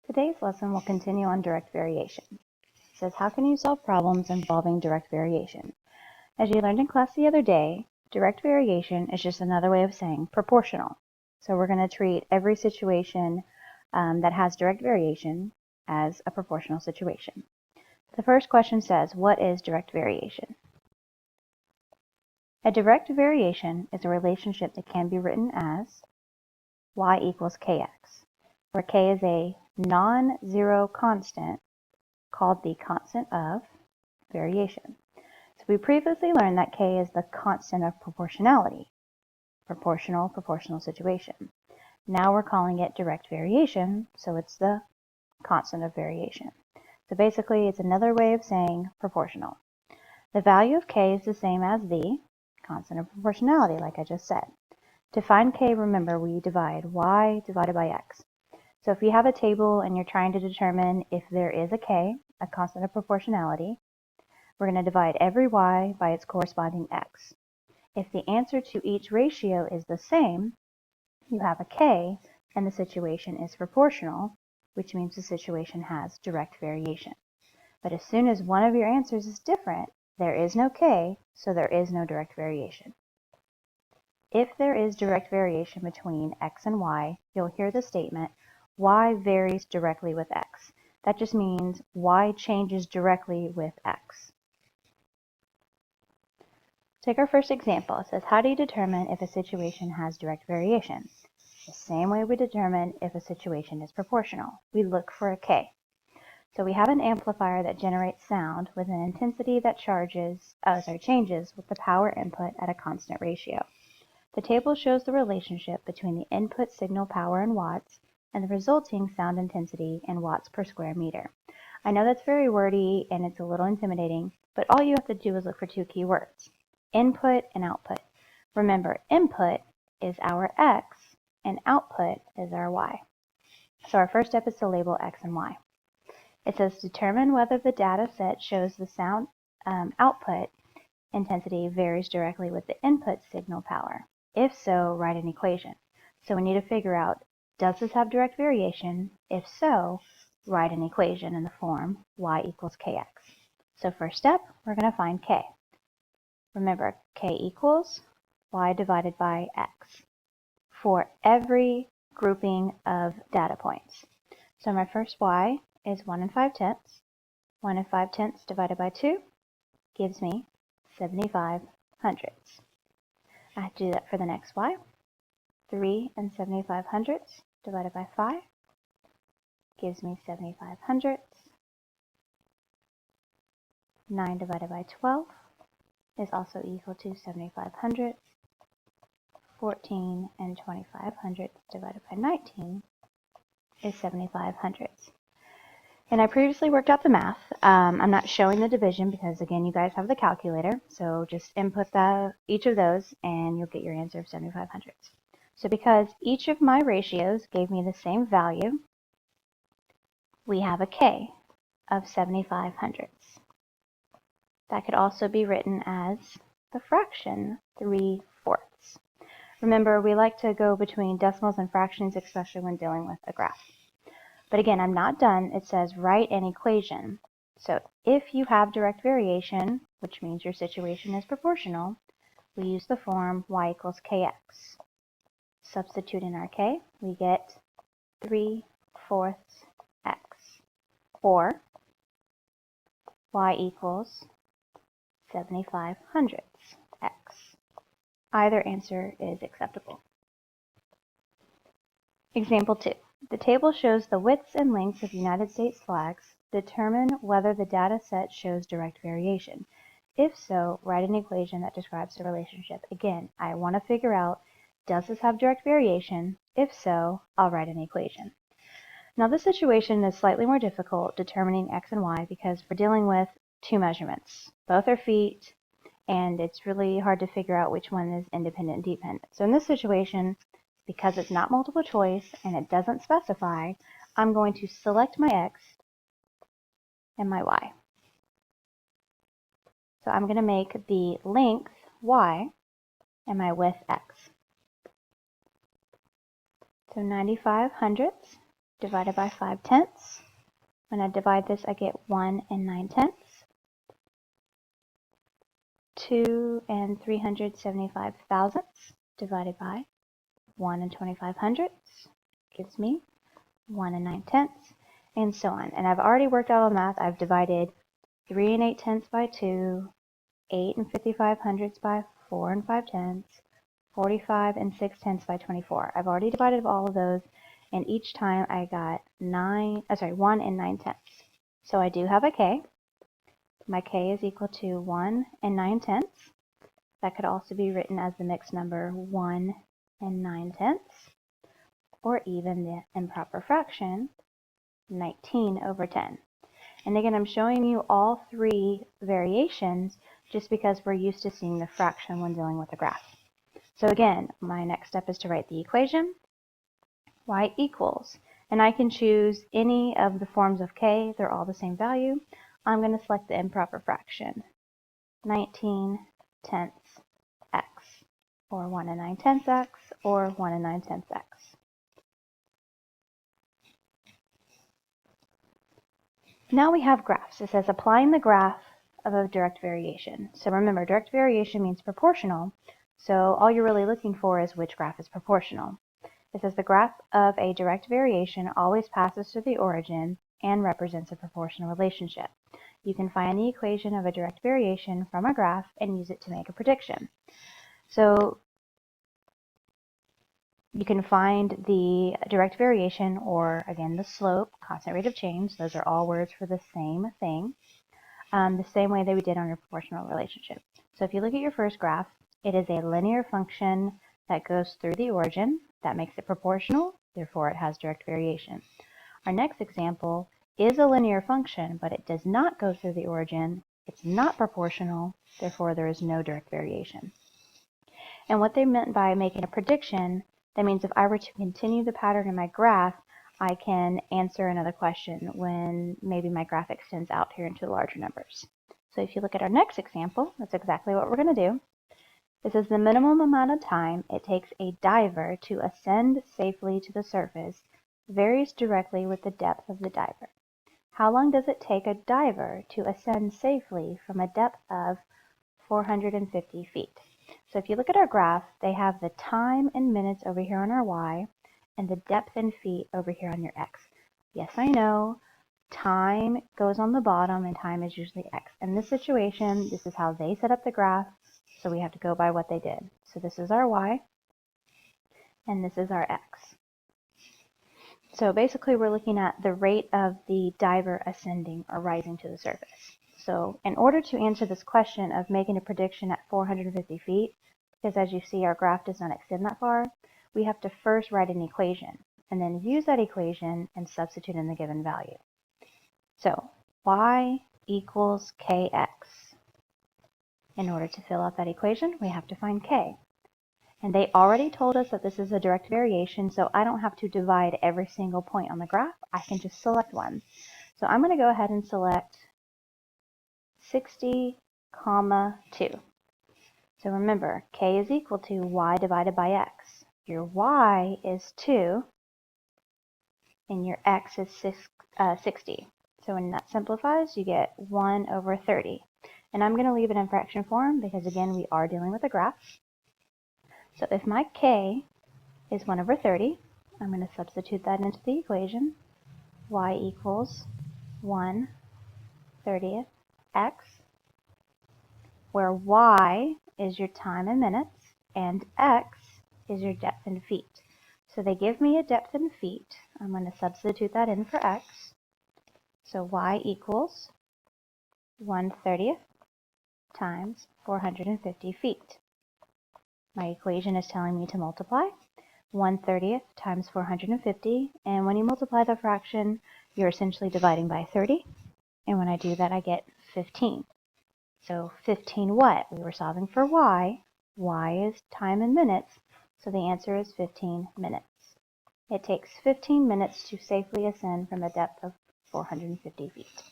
Today's lesson will continue on direct variation. It says, how can you solve problems involving direct variation? As you learned in class the other day, direct variation is just another way of saying proportional. So we're going to treat every situation that has direct variation as a proportional situation. The first question says, what is direct variation? A direct variation is a relationship that can be written as y equals kx, where k is a non-zero constant called the constant of variation. So we previously learned that k is the constant of proportionality, proportional situation. Now we're calling it direct variation, so it's the constant of variation. So basically it's another way of saying proportional. The value of k is the same as the constant of proportionality, like I just said. To find k, remember, we divide y divided by x. So if you have a table and you're trying to determine if there is a k, a constant of proportionality, we're going to divide every y by its corresponding x. If the answer to each ratio is the same, you have a k, and the situation is proportional, which means the situation has direct variation. But as soon as one of your answers is different, there is no k, so there is no direct variation. If there is direct variation between x and y, you'll hear the statement, y varies directly with x. That just means y changes directly with x. Take our first example. It says, how do you determine if a situation has direct variation? The same way we determine if a situation is proportional. We look for a k. So we have an amplifier that generates sound with an intensity that changes with the power input at a constant ratio. The table shows the relationship between the input signal power in watts and the resulting sound intensity in watts per square meter. I know that's very wordy and it's a little intimidating, but all you have to do is look for two key words, input and output. Remember, input is our x and output is our y. So our first step is to label x and y. It says determine whether the data set shows the sound output intensity varies directly with the input signal power. If so, write an equation. So we need to figure out, does this have direct variation? If so, write an equation in the form y equals kx. So first step, we're going to find k. Remember, k equals y divided by x for every grouping of data points. So my first y is 1 5/10. 1 5/10 divided by 2 gives me 75 hundredths. I have to do that for the next y. 3 75 hundredths divided by 5 gives me 75 hundredths. 9 divided by 12 is also equal to 75 hundredths. 14 25 hundredths divided by 19 is 75 hundredths. And I previously worked out the math. I'm not showing the division because, again, you guys have the calculator. So just input each of those and you'll get your answer of 75 hundredths. So because each of my ratios gave me the same value, we have a k of 75 hundredths. That could also be written as the fraction 3/4. Remember, we like to go between decimals and fractions, especially when dealing with a graph. But again, I'm not done. It says write an equation. So if you have direct variation, which means your situation is proportional, we use the form y equals kx. Substitute in our k, we get 3/4 x. Or y equals 75 hundredths x. Either answer is acceptable. Example 2. The table shows the widths and lengths of United States flags. Determine whether the data set shows direct variation. If so, write an equation that describes the relationship. Again, I want to figure out, does this have direct variation? If so, I'll write an equation. Now this situation is slightly more difficult, determining x and y, because we're dealing with two measurements. Both are feet, and it's really hard to figure out which one is independent and dependent. So in this situation, because it's not multiple choice and it doesn't specify, I'm going to select my x and my y. So I'm going to make the length y and my width x. So 95 hundredths divided by 5/10. When I divide this, I get 1 9/10. 2 375 thousandths divided by 1 2500 gives me 1 9/10, and so on. And I've already worked out all the math. I've divided 3 8/10 by 2, 8 5500ths by 4 5/10, 45 6/10 by 24. I've already divided all of those, and each time I got 1 9/10. So I do have a k. My k is equal to 1 9/10. That could also be written as the mixed number 1 9/10, or even the improper fraction 19/10. And again, I'm showing you all three variations just because we're used to seeing the fraction when dealing with a graph. So again, my next step is to write the equation, y equals, and I can choose any of the forms of k. They're all the same value. I'm going to select the improper fraction, 19/10 x, or 1 9/10 x, or 1 9/10 x. Now we have graphs. It says applying the graph of a direct variation. So remember, direct variation means proportional. So all you're really looking for is which graph is proportional. It says the graph of a direct variation always passes through the origin and represents a proportional relationship. You can find the equation of a direct variation from a graph and use it to make a prediction. So you can find the direct variation, or again the slope, constant rate of change. Those are all words for the same thing, the same way that we did on your proportional relationship. So if you look at your first graph, it is a linear function that goes through the origin. That makes it proportional, therefore it has direct variation. Our next example is a linear function, but it does not go through the origin. It's not proportional, therefore there is no direct variation. And what they meant by making a prediction, that means if I were to continue the pattern in my graph, I can answer another question when maybe my graph extends out here into larger numbers. So if you look at our next example, that's exactly what we're going to do. This is the minimum amount of time it takes a diver to ascend safely to the surface varies directly with the depth of the diver. How long does it take a diver to ascend safely from a depth of 450 feet? So if you look at our graph, they have the time in minutes over here on our y and the depth in feet over here on your x. Yes, I know, time goes on the bottom and time is usually x. In this situation, this is how they set up the graph, so we have to go by what they did. So this is our y and this is our x. So basically we're looking at the rate of the diver ascending or rising to the surface. So in order to answer this question of making a prediction at 450 feet, because as you see our graph does not extend that far, we have to first write an equation and then use that equation and substitute in the given value. So y equals kx. In order to fill out that equation, we have to find k. And they already told us that this is a direct variation, so I don't have to divide every single point on the graph. I can just select one. So I'm going to go ahead and select 60, 2. So remember, k is equal to y divided by x. Your y is 2, and your x is 60. So when that simplifies, you get 1/30. And I'm going to leave it in fraction form because, again, we are dealing with a graph. So if my k is 1/30, I'm going to substitute that into the equation. Y equals 1/30 x, where y is your time in minutes and x is your depth in feet. So they give me a depth in feet. I'm going to substitute that in for x. So y equals 1/30 times 450 feet. My equation is telling me to multiply 1/30 times 450, and when you multiply the fraction, you're essentially dividing by 30, and when I do that, I get 15. So 15 what? We were solving for y. Y is time in minutes, so the answer is 15 minutes. It takes 15 minutes to safely ascend from a depth of 450 feet.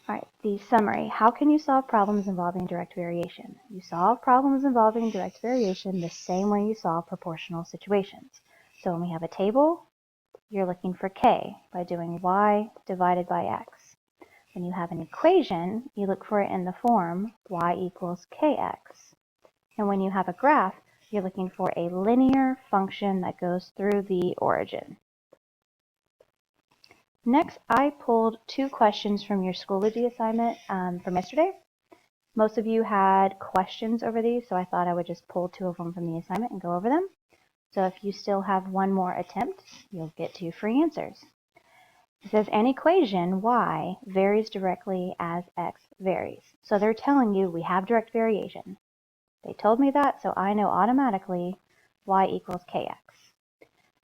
All right, the summary. How can you solve problems involving direct variation? You solve problems involving direct variation the same way you solve proportional situations. So when we have a table, you're looking for k by doing y divided by x. When you have an equation, you look for it in the form y equals kx. And when you have a graph, you're looking for a linear function that goes through the origin. Next, I pulled 2 questions from your Schoology assignment from yesterday. Most of you had questions over these, so I thought I would just pull 2 of them from the assignment and go over them. So if you still have one more attempt, you'll get 2 free answers. It says an equation y varies directly as x varies. So they're telling you we have direct variation. They told me that, so I know automatically y equals kx.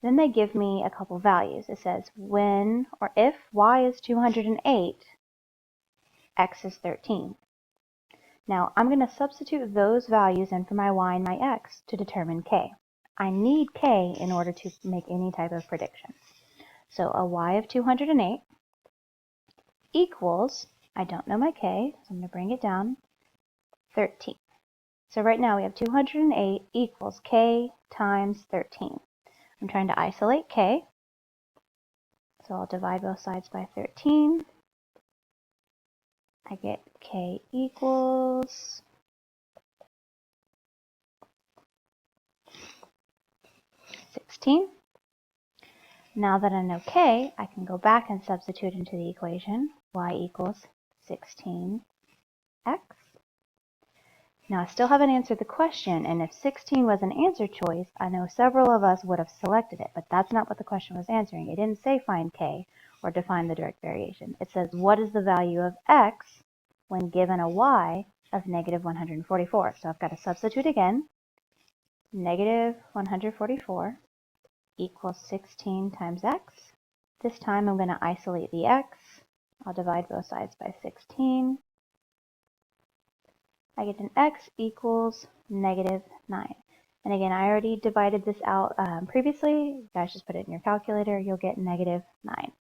Then they give me a couple values. It says when or if y is 208, x is 13. Now I'm going to substitute those values in for my y and my x to determine k. I need k in order to make any type of predictions. So a y of 208 equals, I don't know my k, so I'm going to bring it down, 13. So right now we have 208 equals k times 13. I'm trying to isolate k, so I'll divide both sides by 13. I get k equals 16. Now that I know k, I can go back and substitute into the equation y equals 16x. Now I still haven't answered the question, and if 16 was an answer choice, I know several of us would have selected it, but that's not what the question was answering. It didn't say find k or define the direct variation. It says what is the value of x when given a y of negative 144. So I've got to substitute again. Negative 144 equals 16 times x. This time I'm going to isolate the x. I'll divide both sides by 16. I get an x equals negative 9. And again, I already divided this out previously. You guys just put it in your calculator. You'll get negative 9.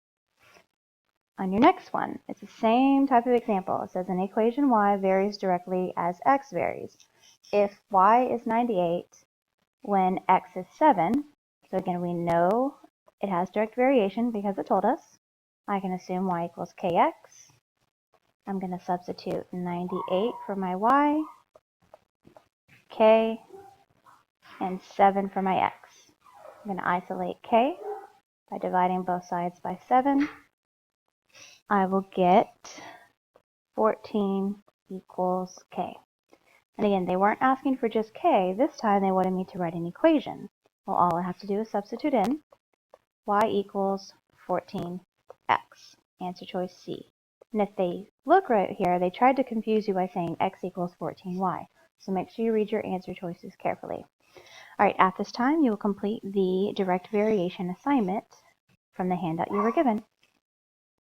On your next one, it's the same type of example. It says an equation y varies directly as x varies. If y is 98 when x is 7, so again, we know it has direct variation because it told us. I can assume y equals kx. I'm going to substitute 98 for my y, k, and 7 for my x. I'm going to isolate k by dividing both sides by 7. I will get 14 equals k. And again, they weren't asking for just k. This time they wanted me to write an equation. Well, all I have to do is substitute in y equals 14x. Answer choice C. And if they look right here, they tried to confuse you by saying x equals 14y. So make sure you read your answer choices carefully. All right, at this time, you will complete the direct variation assignment from the handout you were given.